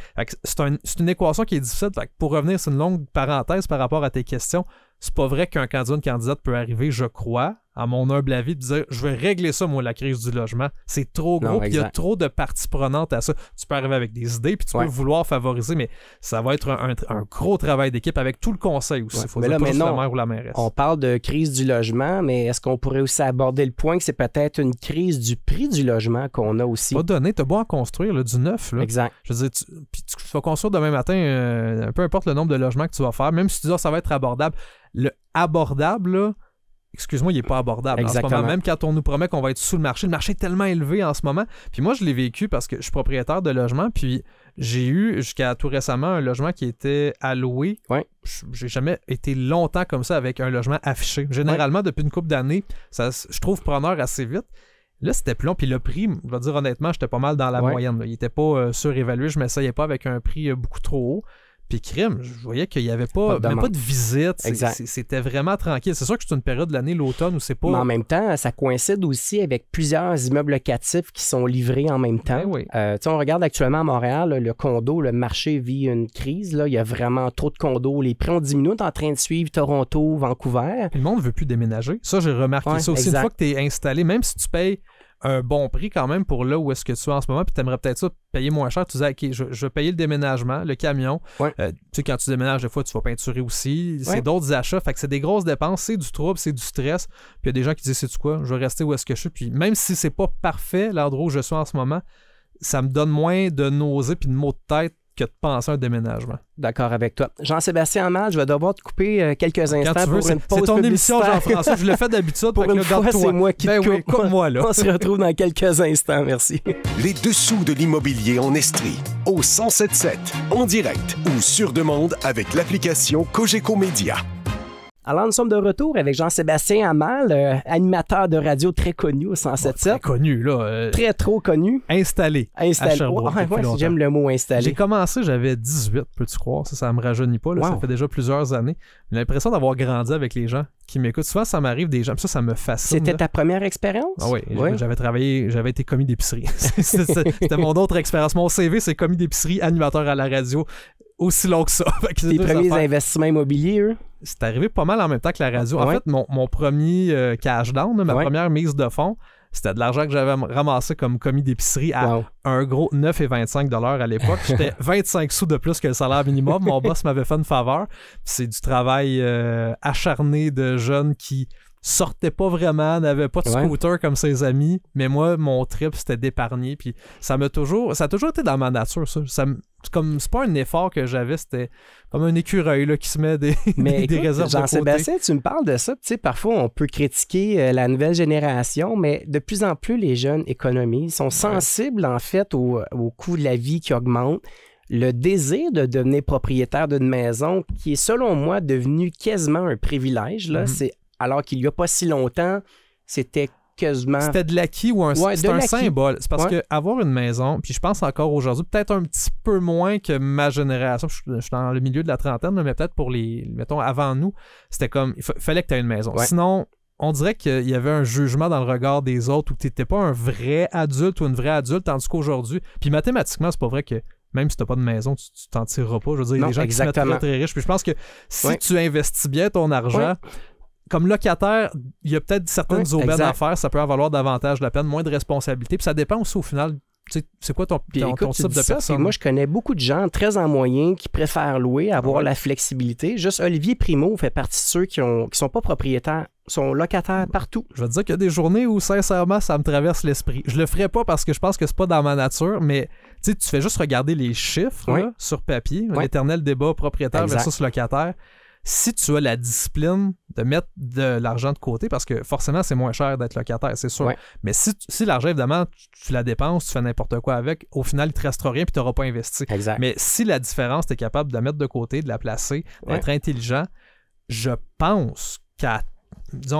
C'est une équation qui est difficile. Fait que pour revenir, c'est une longue parenthèse par rapport à tes questions. C'est pas vrai qu'un candidat ou une candidate peut arriver, je crois, à mon humble avis, de dire je vais régler ça, moi, la crise du logement. C'est trop gros, puis il y a trop de parties prenantes à ça. Tu peux arriver avec des idées, puis tu peux vouloir favoriser, mais ça va être un gros travail d'équipe avec tout le conseil aussi. Il faut dire pas juste la maire ou la mairesse. On parle de crise du logement, mais est-ce qu'on pourrait aussi aborder le point que c'est peut-être une crise du prix du logement qu'on a aussi? Pas donné, t'as beau en construire, là, du neuf. Là. Exact. Je veux dire, tu vas construire demain matin, peu importe le nombre de logements que tu vas faire, même si tu dis ça va être abordable. Le abordable, là, excuse-moi, il n'est pas abordable. Exactement. En ce moment, même quand on nous promet qu'on va être sous le marché est tellement élevé en ce moment. Puis moi, je l'ai vécu parce que je suis propriétaire de logement, puis j'ai eu jusqu'à tout récemment un logement qui était alloué. J'ai jamais été longtemps comme ça avec un logement affiché. Généralement, depuis une couple d'années, je trouve preneur assez vite. Là, c'était plus long. Puis le prix, je vais dire honnêtement, j'étais pas mal dans la moyenne. Là. Il n'était pas surévalué. Je ne m'essayais pas avec un prix beaucoup trop haut. Puis crime, je voyais qu'il n'y avait même pas de visite. C'était vraiment tranquille. C'est sûr que c'est une période de l'année, l'automne, où c'est pas... Mais en même temps, ça coïncide aussi avec plusieurs immeubles locatifs qui sont livrés en même temps. On regarde actuellement à Montréal, là, le condo, le marché vit une crise. Là. Il y a vraiment trop de condos. Les prix ont diminué. On est en train de suivre Toronto, Vancouver. Le monde ne veut plus déménager. Ça, j'ai remarqué ça aussi. Une fois que tu es installé, même si tu payes un bon prix quand même pour là où est-ce que tu es en ce moment, puis tu aimerais peut-être ça payer moins cher, tu disais, OK, je vais payer le déménagement, le camion. Tu sais, quand tu déménages, des fois, tu vas peinturer aussi. C'est d'autres achats. Fait que c'est des grosses dépenses, c'est du trouble, c'est du stress. Puis il y a des gens qui disent, sais-tu quoi, je vais rester où est-ce que je suis. Puis même si c'est pas parfait, l'endroit où je suis en ce moment, ça me donne moins de nausées puis de maux de tête que de penser à un déménagement. D'accord avec toi. Jean-Sébastien Amal, je vais devoir te couper quelques instants pour une pause. C'est ton émission, Jean-François. Je le fais d'habitude. Pour une fois, c'est moi qui te coupe. Coupe-moi, là. On se retrouve dans quelques instants. Merci. Les dessous de l'immobilier en Estrie, au 1077, en direct ou sur demande avec l'application Cogeco Média. Alors, nous sommes de retour avec Jean-Sébastien Amal, animateur de radio très connu au 107.7. Très connu, là. Très trop connu. Installé. À Sherbrooke. J'aime le mot installé. J'ai commencé, j'avais 18, peux-tu croire? Ça me rajeunit pas, là. Ça fait déjà plusieurs années. J'ai l'impression d'avoir grandi avec les gens qui m'écoutent. Souvent, ça m'arrive des gens, ça me fascine. C'était ta première expérience? Ah oui, j'avais été commis d'épicerie. C'était mon autre expérience. Mon CV, c'est commis d'épicerie, animateur à la radio. Aussi long que ça. Tes premiers investissements immobiliers, eux? C'est arrivé pas mal en même temps que la radio. En fait, mon premier cash down, ma première mise de fonds, c'était de l'argent que j'avais ramassé comme commis d'épicerie à un gros 9,25 $ à l'époque. J'étais 25 sous de plus que le salaire minimum. Mon boss m'avait fait une faveur. C'est du travail acharné de jeunes qui sortaient pas vraiment, n'avaient pas de scooter comme ses amis. Mais moi, mon trip, c'était d'épargner. Puis ça a toujours été dans ma nature, ça. C'est pas un effort que j'avais, c'était comme un écureuil là, qui se met des réserves de côté. Jean-Sébastien, tu me parles de ça. Tu sais, parfois, on peut critiquer la nouvelle génération, mais de plus en plus, les jeunes économisent, sont sensibles, en fait, au coût de la vie qui augmente. Le désir de devenir propriétaire d'une maison, qui est, selon moi, devenu quasiment un privilège, là, c'est alors qu'il n'y a pas si longtemps, c'était quasiment... C'était de l'acquis ou c'est un symbole. C'est parce que avoir une maison, puis je pense encore aujourd'hui, peut-être un petit peu moins que ma génération, je suis dans le milieu de la trentaine, mais peut-être pour mettons, avant nous, c'était comme, il fallait que tu aies une maison. Ouais. Sinon, on dirait qu'il y avait un jugement dans le regard des autres où tu n'étais pas un vrai adulte ou une vraie adulte, tandis qu'aujourd'hui, puis mathématiquement, c'est pas vrai que même si tu n'as pas de maison, tu t'en tireras pas. Je veux dire, il y a des gens qui se mettent très, très riches. Puis je pense que si tu investis bien ton argent, comme locataire, il y a peut-être certaines aubaines à faire. Ça peut en valoir davantage la peine, moins de responsabilité. Puis ça dépend aussi au final. C'est quoi ton type de personne? Moi, je connais beaucoup de gens très en moyen qui préfèrent louer, avoir la flexibilité. Juste Olivier Primo fait partie de ceux qui sont pas propriétaires, sont locataires partout. Je vais te dire qu'il y a des journées où, sincèrement, ça me traverse l'esprit. Je le ferai pas parce que je pense que c'est pas dans ma nature, mais tu fais juste regarder les chiffres là, sur papier, l'éternel débat propriétaire versus locataire. Si tu as la discipline de mettre de l'argent de côté, parce que forcément, c'est moins cher d'être locataire, c'est sûr. Ouais. Mais si l'argent, évidemment, tu la dépenses, tu fais n'importe quoi avec, au final, il ne te restera rien et tu n'auras pas investi. Exact. Mais si la différence, tu es capable de la mettre de côté, de la placer, d'être intelligent, je pense qu'à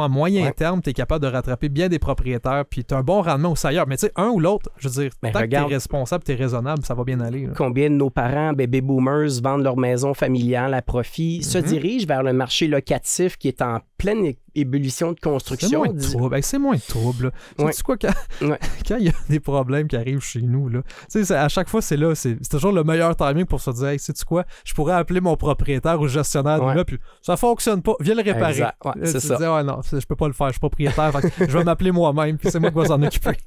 moyen terme, tu es capable de rattraper bien des propriétaires puis tu as un bon rendement aussi ailleurs. Mais tu sais, un ou l'autre, je veux dire, tant que tu es responsable, tu es raisonnable, ça va bien aller. Là. Combien de nos parents, baby boomers, vendent leur maison familiale à profit, se dirigent vers le marché locatif qui est en pleine ébullition de construction. C'est moins de trouble. Sais-tu quoi, quand il y a des problèmes qui arrivent chez nous, là, à chaque fois, c'est toujours le meilleur timing pour se dire, hey, sais-tu quoi, je pourrais appeler mon propriétaire ou gestionnaire de là, puis ça fonctionne pas, viens le réparer. C'est ça. Dis, non, je peux pas le faire, je suis propriétaire, je vais m'appeler moi-même, puis c'est moi qui vais s'en occuper.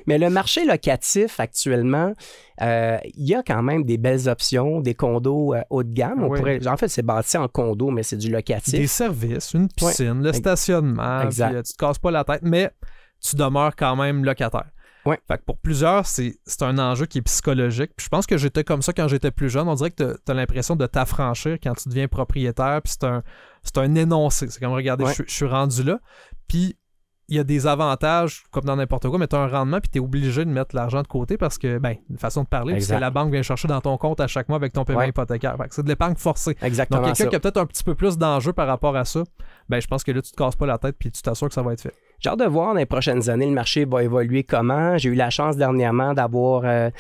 Mais le marché locatif, actuellement, il y a quand même des belles options, des condos haut de gamme. En fait, c'est bâti en condo, mais c'est du locatif. Des services, une piscine, le stationnement, puis, tu te casses pas la tête, mais tu demeures quand même locataire. Ouais. Fait que pour plusieurs, c'est un enjeu qui est psychologique. Puis je pense que j'étais comme ça quand j'étais plus jeune. On dirait que tu as l'impression de t'affranchir quand tu deviens propriétaire. Puis c'est un énoncé. C'est comme, regardez, je suis rendu là. Puis il y a des avantages, comme dans n'importe quoi, mais tu as un rendement puis tu es obligé de mettre l'argent de côté parce que, une façon de parler, c'est la banque vient chercher dans ton compte à chaque mois avec ton paiement hypothécaire. Fait que c'est de l'épargne forcée. Exactement. Donc, quelqu'un qui a peut-être un petit peu plus d'enjeux par rapport à ça, je pense que là, tu te casses pas la tête puis tu t'assures que ça va être fait. J'ai hâte de voir dans les prochaines années le marché va évoluer comment. J'ai eu la chance dernièrement d'avoir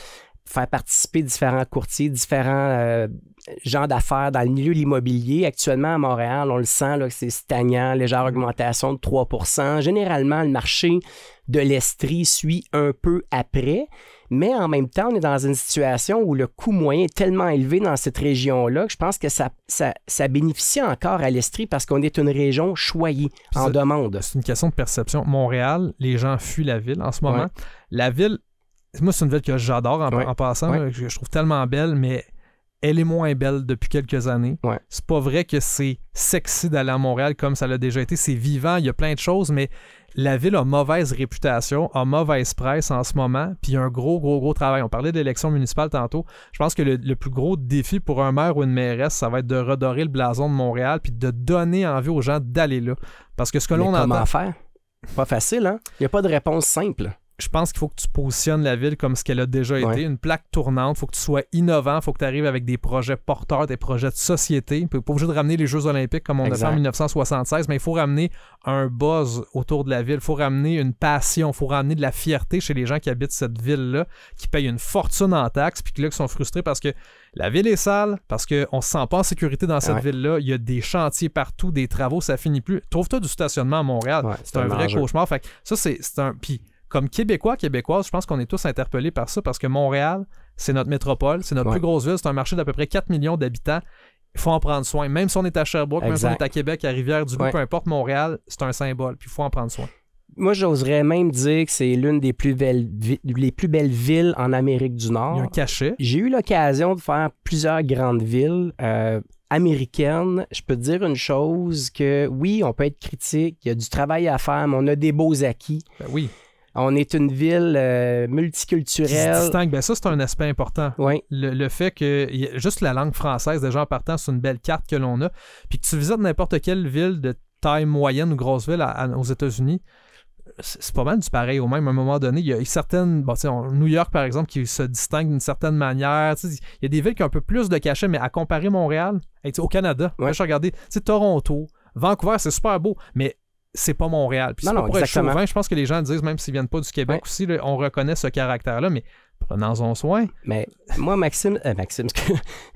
faire participer différents courtiers, différents gens d'affaires dans le milieu de l'immobilier. Actuellement, à Montréal, on le sent là, que c'est stagnant, légère augmentation de 3%. Généralement, le marché de l'Estrie suit un peu après, mais en même temps, on est dans une situation où le coût moyen est tellement élevé dans cette région-là que je pense que ça bénéficie encore à l'Estrie parce qu'on est une région choyée en demande. C'est une question de perception. Montréal, les gens fuient la ville en ce moment. Ouais. La ville, moi, c'est une ville que j'adore en passant, que je trouve tellement belle, mais elle est moins belle depuis quelques années. Ouais. C'est pas vrai que c'est sexy d'aller à Montréal comme ça l'a déjà été. C'est vivant, il y a plein de choses, mais la ville a mauvaise réputation, a mauvaise presse en ce moment, puis il y a un gros travail. On parlait d'élections municipales tantôt. Je pense que le plus gros défi pour un maire ou une mairesse, ça va être de redorer le blason de Montréal puis de donner envie aux gens d'aller là. Parce que ce que l'on entend... Comment faire? Pas facile, hein? Il n'y a pas de réponse simple. Je pense qu'il faut que tu positionnes la ville comme ce qu'elle a déjà été, une plaque tournante. Il faut que tu sois innovant, il faut que tu arrives avec des projets porteurs, des projets de société. Tu n'es pas obligé de ramener les Jeux olympiques comme on a fait en 1976, mais il faut ramener un buzz autour de la ville, il faut ramener une passion, il faut ramener de la fierté chez les gens qui habitent cette ville-là, qui payent une fortune en taxes, puis qui sont frustrés parce que la ville est sale, parce qu'on ne se sent pas en sécurité dans cette ville-là. Il y a des chantiers partout, des travaux, ça finit plus. Trouve-toi du stationnement à Montréal. C'est un vrai cauchemar. Fait que ça, c'est un... Puis, comme Québécoise, je pense qu'on est tous interpellés par ça parce que Montréal, c'est notre métropole, c'est notre plus grosse ville, c'est un marché d'à peu près 4 millions d'habitants. Il faut en prendre soin. Même si on est à Sherbrooke, même si on est à Québec, à Rivière-du-Loup, peu importe, Montréal, c'est un symbole, puis il faut en prendre soin. Moi, j'oserais même dire que c'est l'une des plus belles villes en Amérique du Nord. Il y a un cachet. J'ai eu l'occasion de faire plusieurs grandes villes américaine. Je peux te dire une chose, que oui, on peut être critique, il y a du travail à faire, mais on a des beaux acquis. Ben oui. On est une ville multiculturelle. Qui se distingue. Ça, c'est un aspect important. Oui. Le fait que juste la langue française, déjà en partant, c'est une belle carte que l'on a. Puis que tu visites n'importe quelle ville de taille moyenne ou grosse ville aux États-Unis, c'est pas mal du pareil au même. À un moment donné, il y a certaines... New York, par exemple, qui se distingue d'une certaine manière. Il y a des villes qui ont un peu plus de cachet, mais à comparer Montréal, au Canada, je regardais Toronto, Vancouver, c'est super beau, mais c'est pas Montréal. Puis c'est Non, pas pour être exactement. chauvin. Je pense que les gens disent, même s'ils viennent pas du Québec aussi, là, on reconnaît ce caractère-là, mais prenons-en soin. Mais moi, Maxime,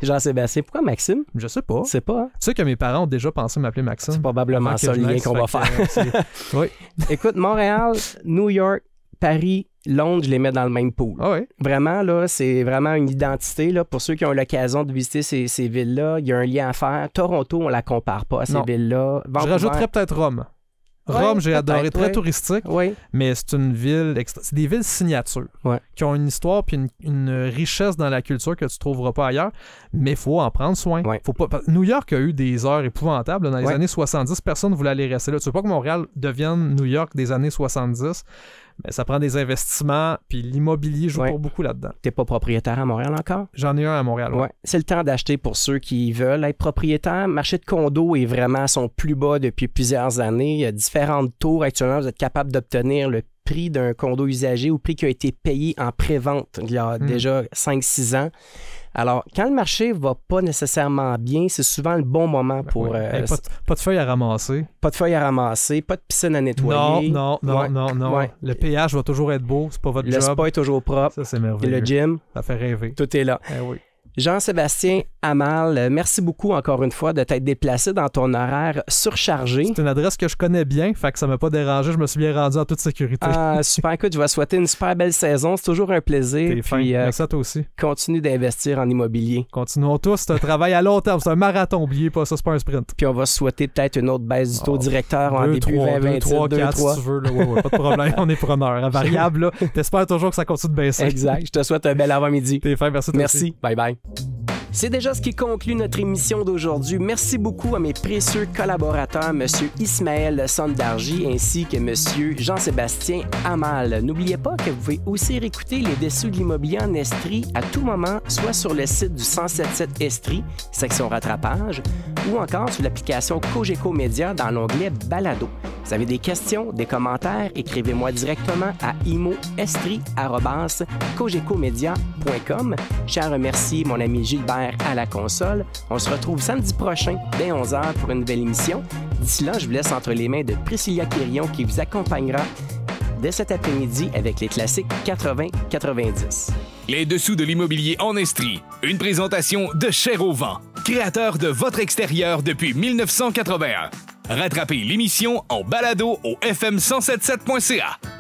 Jean-Sébastien, pourquoi Maxime? Je sais pas. C'est pas, hein? Tu sais que mes parents ont déjà pensé m'appeler Maxime. C'est probablement Avant que ça je le lien naisse, qu'on va fait faire. que, oui. Écoute, Montréal, New York, Paris, Londres, je les mets dans le même pool. Ah oui. Vraiment, là, c'est vraiment une identité. Là, pour ceux qui ont l'occasion de visiter ces villes-là, il y a un lien à faire. Toronto, on la compare pas à ces Non. villes-là. Je Vancouver, rajouterais peut-être Rome. Ouais, Rome, j'ai adoré, peut-être, très ouais. touristique, Oui, mais c'est une ville, c'est des villes signatures Ouais. qui ont une histoire puis une richesse dans la culture que tu trouveras pas ailleurs, mais il faut en prendre soin. Ouais. Faut pas... New York a eu des heures épouvantables là, dans les Ouais. années 70, personne ne voulait aller rester là. Tu veux pas que Montréal devienne New York des années 70, mais ça prend des investissements, puis l'immobilier joue Ouais. pour beaucoup là-dedans. t'es pas propriétaire à Montréal encore? J'en ai un à Montréal. ouais. Ouais. C'est le temps d'acheter pour ceux qui veulent être propriétaires. Le marché de condo est vraiment à son plus bas depuis plusieurs années. Il y a différentes tours. Actuellement, vous êtes capable d'obtenir le prix d'un condo usagé ou prix qui a été payé en pré-vente il y a déjà 5-6 ans. Alors, quand le marché va pas nécessairement bien, c'est souvent le bon moment pour... Ouais. Hey, pas de feuilles à ramasser. pas de feuilles à ramasser, pas de piscine à nettoyer. Non. Ouais. Le péage va toujours être beau, c'est pas votre Le job. spa est toujours propre. Ça, c'est Et merveilleux. le gym, Ça fait rêver. tout est là. Eh oui. Jean-Sébastien Amal, merci beaucoup encore une fois de t'être déplacé dans ton horaire surchargé. C'est une adresse que je connais bien, fait que ça m'a pas dérangé. Je me suis bien rendu en toute sécurité. Ah, super. Écoute, je vais souhaiter une super belle saison. C'est toujours un plaisir. T'es fin. Puis, Merci à toi aussi. continue d'investir en immobilier. Continuons tous. C'est un travail à long terme. C'est un marathon. Oubliez pas ça, c'est pas un sprint. Puis on va se souhaiter peut-être une autre baisse du taux directeur en 2, début 3, 2027. 3, 4 si tu veux. Là. Ouais, pas de problème. On est preneur. À variable, là. T'espères toujours que ça continue de baisser. Exact. Je te souhaite un bel avant-midi. T'es fin. Merci. Toi aussi. Merci. Bye bye. C'est déjà ce qui conclut notre émission d'aujourd'hui. Merci beaucoup à mes précieux collaborateurs, M. Ismaël Sondarji ainsi que M. Jean-Sébastien Amal. N'oubliez pas que vous pouvez aussi réécouter les dessous de l'immobilier en Estrie à tout moment, soit sur le site du 1077 Estrie, section rattrapage, ou encore sur l'application Cogeco Média dans l'onglet Balado. Vous avez des questions, des commentaires, écrivez-moi directement à imo-estrie@cogecomedia.com. Je tiens à remercier mon ami Gilbert à la console. On se retrouve samedi prochain dès 11h pour une nouvelle émission. D'ici là, je vous laisse entre les mains de Priscilla Quirion qui vous accompagnera dès cet après-midi avec les classiques 80-90. Les dessous de l'immobilier en Estrie. Une présentation de Cher au vent, créateur de votre extérieur depuis 1981. Rattrapez l'émission en balado au fm1077.ca.